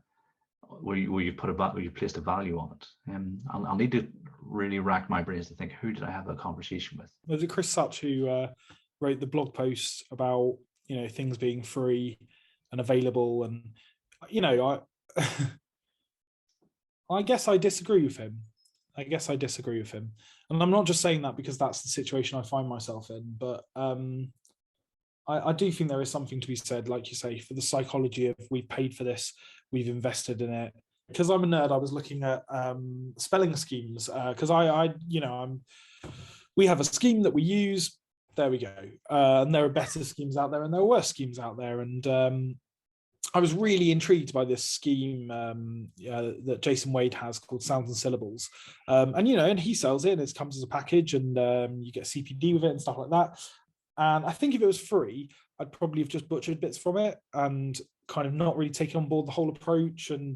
where you placed a value on it. And I'll need to really rack my brains to think, who did I have that conversation with? Was it Chris Such who wrote the blog post about things being free and available? And I guess I disagree with him. And I'm not just saying that because that's the situation I find myself in, but I do think there is something to be said, like you say, for the psychology of we've paid for this, we've invested in it. Because I'm a nerd, I was looking at spelling schemes because we have a scheme that we use. There we go. And there are better schemes out there and there are worse schemes out there. And I was really intrigued by this scheme that Jason Wade has called Sounds and Syllables. And he sells it and it comes as a package and you get CPD with it and stuff like that. And I think if it was free, I'd probably have just butchered bits from it and kind of not really taken on board the whole approach. And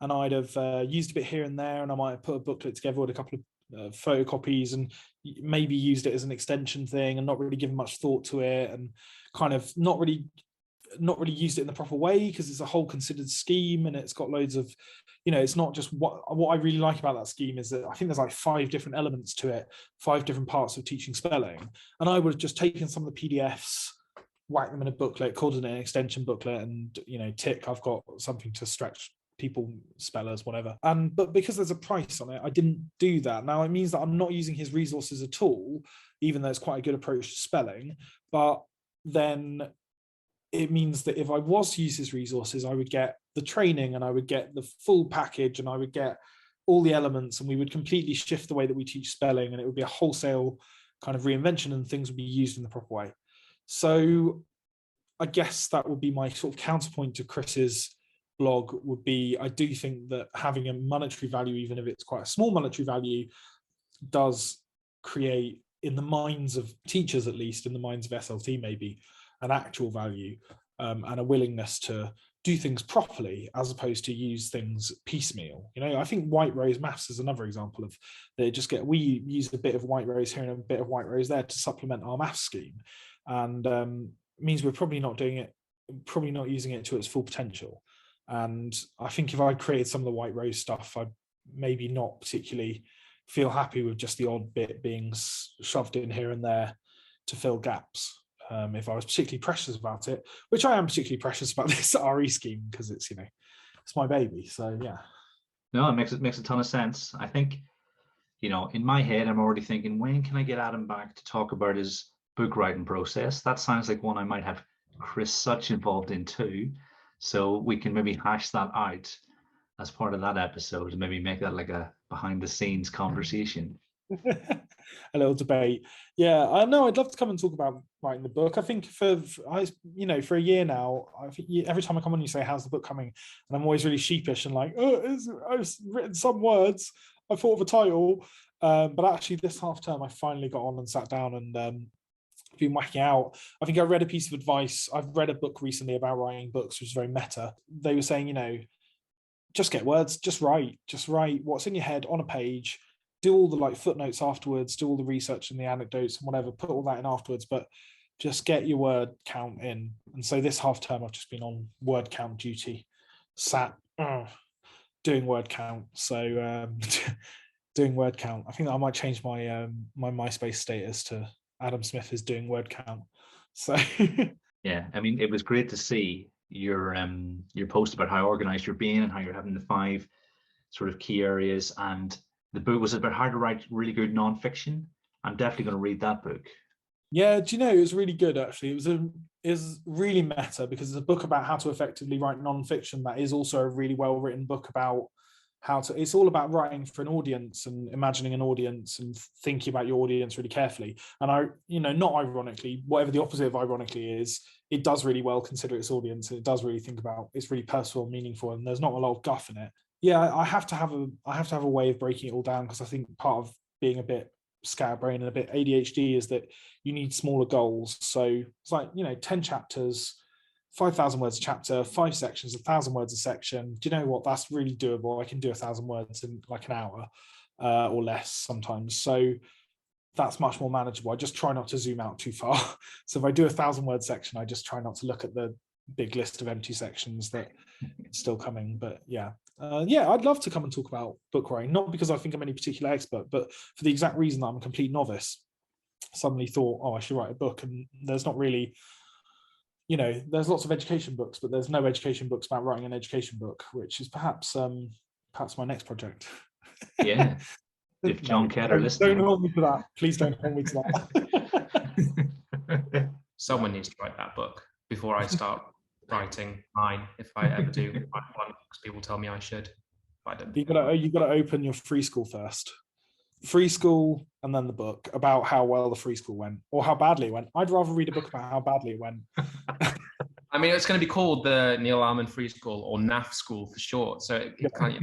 I'd have used a bit here and there, and I might have put a booklet together with a couple of photocopies and maybe used it as an extension thing and not really given much thought to it, and kind of not really used it in the proper way because it's a whole considered scheme and it's got loads of, it's not just what I really like about that scheme is that I think there's like 5 different elements to it, 5 different parts of teaching spelling. And I would have just taken some of the PDFs, whack them in a booklet, called it an extension booklet, and tick, I've got something to stretch people, spellers, whatever. But because there's a price on it, I didn't do that. Now it means that I'm not using his resources at all, even though it's quite a good approach to spelling. But then it means that if I was to use his resources, I would get the training and I would get the full package and I would get all the elements, and we would completely shift the way that we teach spelling, and it would be a wholesale kind of reinvention and things would be used in the proper way. So I guess that would be my sort of counterpoint to Chris's blog would be, I do think that having a monetary value, even if it's quite a small monetary value, does create, in the minds of teachers, at least in the minds of SLT maybe, an actual value and a willingness to do things properly as opposed to use things piecemeal. I think White Rose Maths is another example of that. We use a bit of White Rose here and a bit of White Rose there to supplement our maths scheme, and means we're probably not using it to its full potential. And I think if I created some of the White Rose stuff, I'd maybe not particularly feel happy with just the odd bit being shoved in here and there to fill gaps. If I was particularly precious about it, which I am particularly precious about this RE scheme because it's it's my baby. So yeah. No, it makes a ton of sense. I think, in my head, I'm already thinking, when can I get Adam back to talk about his book writing process? That sounds like one I might have Chris Such involved in too. So we can maybe hash that out as part of that episode and maybe make that like a behind the scenes conversation. A little debate. Yeah, I know. I'd love to come and talk about writing the book. I think for a year now, I think every time I come on, you say, "How's the book coming?" And I'm always really sheepish and like, I've written some words. I thought of a title, but actually, this half term, I finally got on and sat down and been whacking out. I think I read a piece of advice. I've read a book recently about writing books, which is very meta. They were saying, just get words, just write what's in your head on a page. Do all the footnotes afterwards, do all the research and the anecdotes and whatever, put all that in afterwards, but just get your word count in. And so this half term, I've just been on word count duty, sat doing word count. So doing word count. I think that I might change my my MySpace status to Adam Smith is doing word count. So yeah, I mean, it was great to see your post about how organized you're being and how you're having the 5 sort of key areas. And the book was about how to write really good nonfiction. I'm definitely going to read that book. Yeah, do you know, it was really good actually. It was really meta because it's a book about how to effectively write nonfiction that is also a really well-written book about it's all about writing for an audience and imagining an audience and thinking about your audience really carefully. And not ironically, whatever the opposite of ironically is, it does really well consider its audience, and it does really think about, it's really personal and meaningful, and there's not a lot of guff in it. Yeah, I have to have a way of breaking it all down, because I think part of being a bit scatterbrained and a bit ADHD is that you need smaller goals. So it's like 10 chapters, 5,000 words a chapter, 5 sections, 1,000 words a section. Do you know what? That's really doable. I can do 1,000 words in like an hour or less sometimes. So that's much more manageable. I just try not to zoom out too far. So if I do 1,000 word section, I just try not to look at the big list of empty sections that still coming. But yeah, I'd love to come and talk about book writing, not because I think I'm any particular expert, but for the exact reason that I'm a complete novice. Suddenly thought, I should write a book, and there's not really, there's lots of education books, but there's no education books about writing an education book, which is perhaps my next project. Yeah. If John Ketter listening. Don't hold me to that. Please don't hold me to that. Someone needs to write that book before I start writing mine, if I ever do write one, because people tell me I should. I don't. You gotta open your free school first. Free school and then the book about how well the free school went or how badly it went. I'd rather read a book about how badly it went. I mean, it's going to be called the Neil Almond Free School, or NAF School for short. So it can't,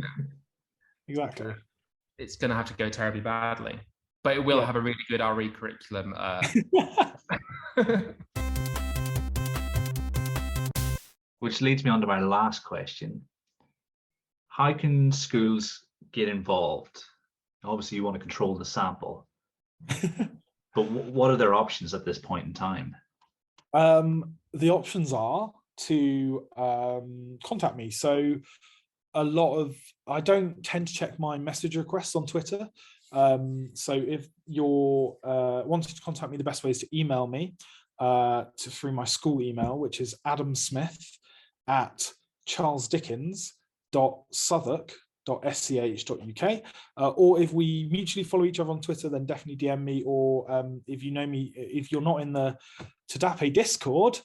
Exactly. it's going to have to go terribly badly, but it will have a really good RE curriculum. Which leads me on to my last question. How can schools get involved? Obviously, you want to control the sample, but what are their options at this point in time? The options are to contact me. So I don't tend to check my message requests on Twitter. So if you're wanting to contact me, the best way is to email me through my school email, which is adamsmith@charlesdickens.southwark.sch.uk, or if we mutually follow each other on Twitter, then definitely DM me, or if you know me, if you're not in the TDaPE Discord,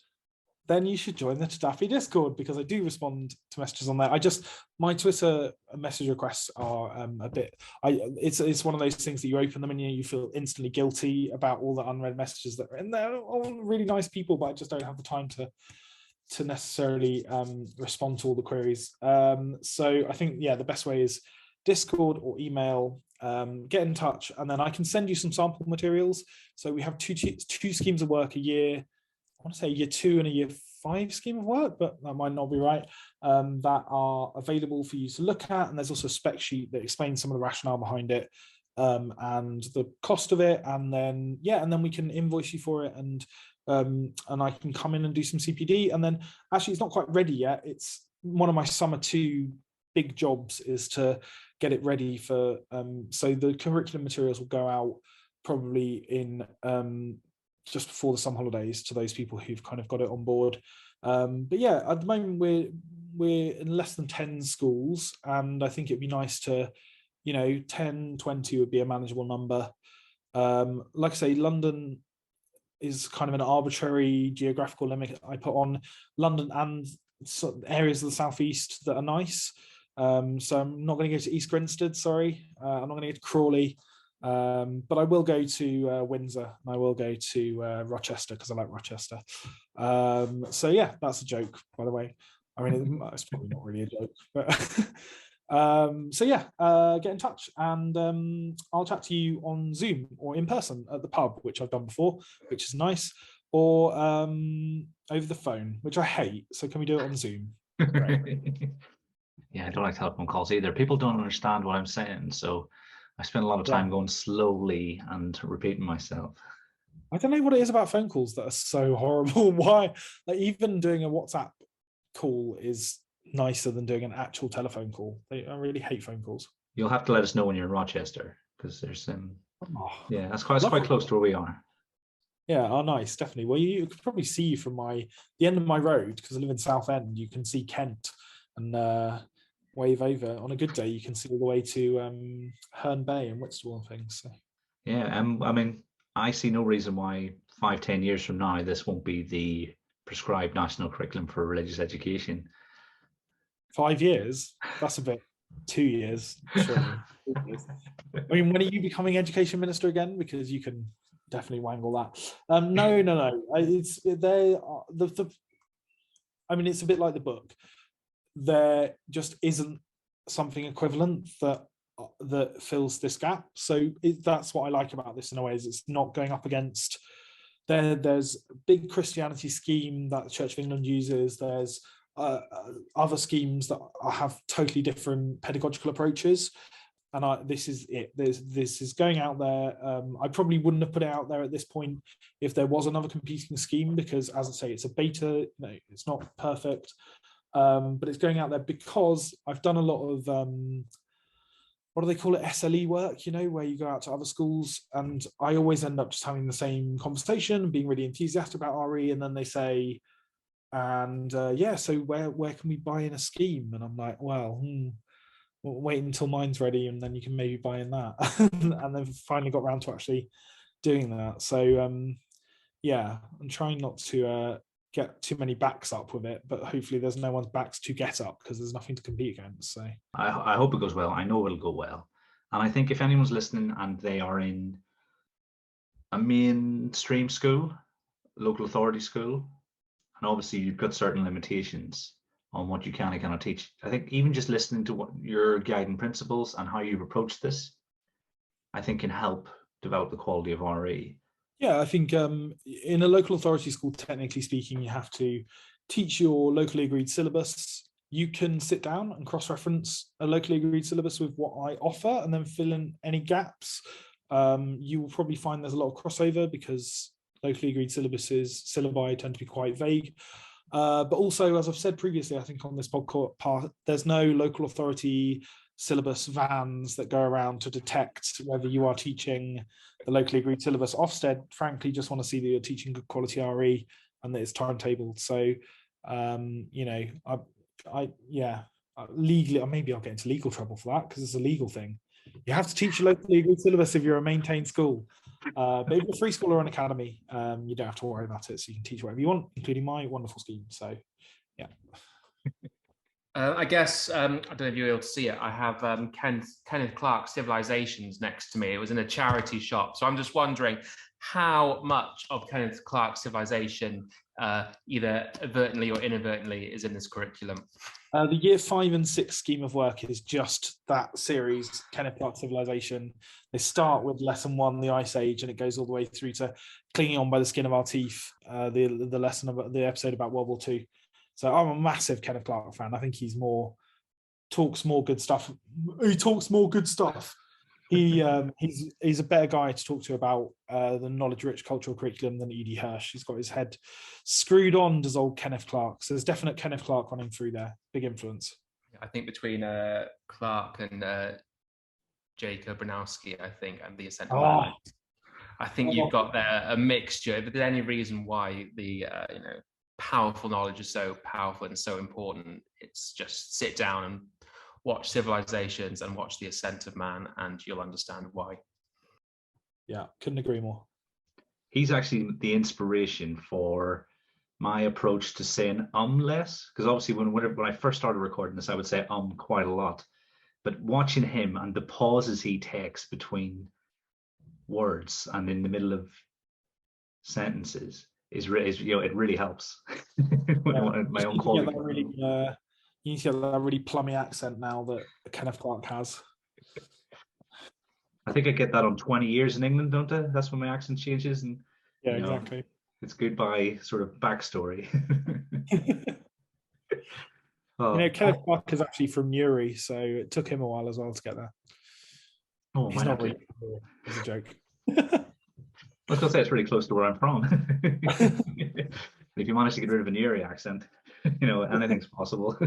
then you should join the TDaPE Discord, because I do respond to messages on there. My Twitter message requests are a bit, it's one of those things that you open them and you feel instantly guilty about all the unread messages that are in there. All really nice people, but I just don't have the time to necessarily respond to all the queries. So I think, the best way is Discord or email. Get in touch, and then I can send you some sample materials. So we have two schemes of work a year. I want to say year 2 and a year 5 scheme of work, but that might not be right, that are available for you to look at. And there's also a spec sheet that explains some of the rationale behind it, and the cost of it. And then, and then we can invoice you for it, and I can come in and do some CPD. And then actually, it's not quite ready yet. It's one of my summer 2 big jobs is to get it ready for, so the curriculum materials will go out probably in just before the summer holidays to those people who've kind of got it on board. But yeah, at the moment we're in less than 10 schools, and I think it'd be nice to, 10, 20 would be a manageable number. Like I say, London is kind of an arbitrary geographical limit I put on London and areas of the southeast that are nice. So I'm not going to go to East Grinstead, sorry. I'm not going to go to Crawley. But I will go to Windsor, and I will go to Rochester, because I like Rochester. So yeah, that's a joke, by the way. I mean, it's probably not really a joke, but so yeah, get in touch, and I'll chat to you on Zoom or in person at the pub, which I've done before, which is nice, or over the phone, which I hate. So can we do it on Zoom? Yeah, I don't like telephone calls either. People don't understand what I'm saying, so I spend a lot of time going slowly and repeating myself. I don't know what it is about phone calls that are so horrible. Why? Like, even doing a WhatsApp call is nicer than doing an actual telephone call. I really hate phone calls. You'll have to let us know when you're in Rochester, because there's that's quite close to where we are. Yeah, nice, definitely. Well, you could probably see from the end of my road, because I live in Southend. You can see Kent and wave over. On a good day, you can see all the way to Herne Bay and Whitstable and things. So. Yeah, I mean, I see no reason why 5-10 years from now this won't be the prescribed national curriculum for religious education. 5 years? That's a bit. 2 years, surely. I mean, when are you becoming education minister again? Because you can definitely wangle that. No. It's I mean, it's a bit like the book. There just isn't something equivalent that fills this gap. So that's what I like about this in a way, is it's not going up against. There's a big Christianity scheme that the Church of England uses. There's other schemes that have totally different pedagogical approaches, and this is it. This is going out there. I probably wouldn't have put it out there at this point if there was another competing scheme, because, as I say, it's a beta. No, it's not perfect, but it's going out there because I've done a lot of what do they call it, SLE work, where you go out to other schools, and I always end up just having the same conversation, being really enthusiastic about RE, and then they say, and so where can we buy in a scheme? And I'm like, well, we'll wait until mine's ready, and then you can maybe buy in that. And then finally got around to actually doing that. So yeah, I'm trying not to get too many backs up with it, but hopefully there's no one's backs to get up because there's nothing to compete against. So I hope it goes well. I know it'll go well. And I think if anyone's listening and they are in a mainstream school, local authority school, and obviously you've got certain limitations on what you can and cannot teach. I think even just listening to what your guiding principles and how you've approached this, I think can help develop the quality of RE. yeah, I think in a local authority school, technically speaking, you have to teach your locally agreed syllabus. You can sit down and cross-reference a locally agreed syllabus with what I offer and then fill in any gaps. You will probably find there's a lot of crossover because locally agreed syllabi tend to be quite vague. But also, as I've said previously, I think on this podcast, there's no local authority syllabus vans that go around to detect whether you are teaching the locally agreed syllabus. Ofsted, frankly, just want to see that you're teaching good quality RE and that it's timetabled. So, you know, legally, maybe I'll get into legal trouble for that because it's a legal thing. You have to teach a locally agreed syllabus if you're a maintained school. But if you're a free school or an academy, you don't have to worry about it. So you can teach whatever you want, including my wonderful scheme. So, yeah. I guess, I don't know if you're able to see it, I have Kenneth Clark's Civilizations next to me. It was in a charity shop. So I'm just wondering how much of Kenneth Clark's Civilization, either advertently or inadvertently, is in this curriculum. The year 5 and 6 scheme of work is just that series, Kenneth Clark Civilization. They start with lesson 1, the Ice Age, and it goes all the way through to Clinging On by the Skin of Our Teeth, the lesson about the episode about World War II. So I'm a massive Kenneth Clark fan. I think he's talks more good stuff. He talks more good stuff. He's a better guy to talk to about the knowledge-rich cultural curriculum than E.D. Hirsch. He's got his head screwed on, does old Kenneth Clark. So there's definite Kenneth Clark running through there. Big influence. I think between Clark and Jacob Branowski, I think, and the Ascent of Man. I think you've got there a mixture. If there's any reason why the powerful knowledge is so powerful and so important, it's just sit down and watch Civilizations and watch The Ascent of Man, and you'll understand why. Yeah, couldn't agree more. He's actually the inspiration for my approach to saying less, because obviously when I first started recording this, I would say quite a lot. But watching him and the pauses he takes between words and in the middle of sentences it really helps. My own quality. You need to get that really plummy accent now that Kenneth Clark has. I think I get that on 20 years in England, don't I? That's when my accent changes. And yeah, exactly. It's goodbye sort of backstory. Kenneth Clark is actually from Newry, so it took him a while as well to get there. Oh, he's not really. It's a joke. I was going to say it's really close to where I'm from. If you manage to get rid of a Newry accent, anything's possible.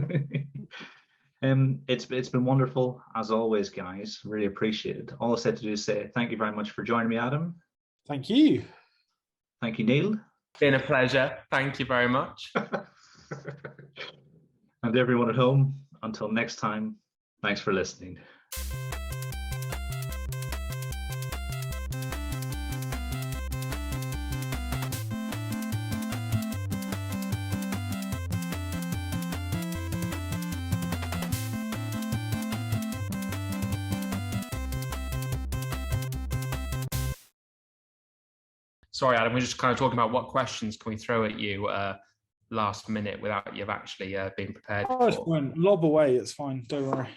It's been wonderful as always, guys. Really appreciate it. All I said to do is say thank you very much for joining me, Adam. Thank you. Thank you, Neil. Been a pleasure. Thank you very much. And everyone at home, until next time, thanks for listening. Sorry, Adam, we're just kind of talking about what questions can we throw at you last minute without you've actually been prepared. Oh, it's fine. Lob away, it's fine. Don't worry.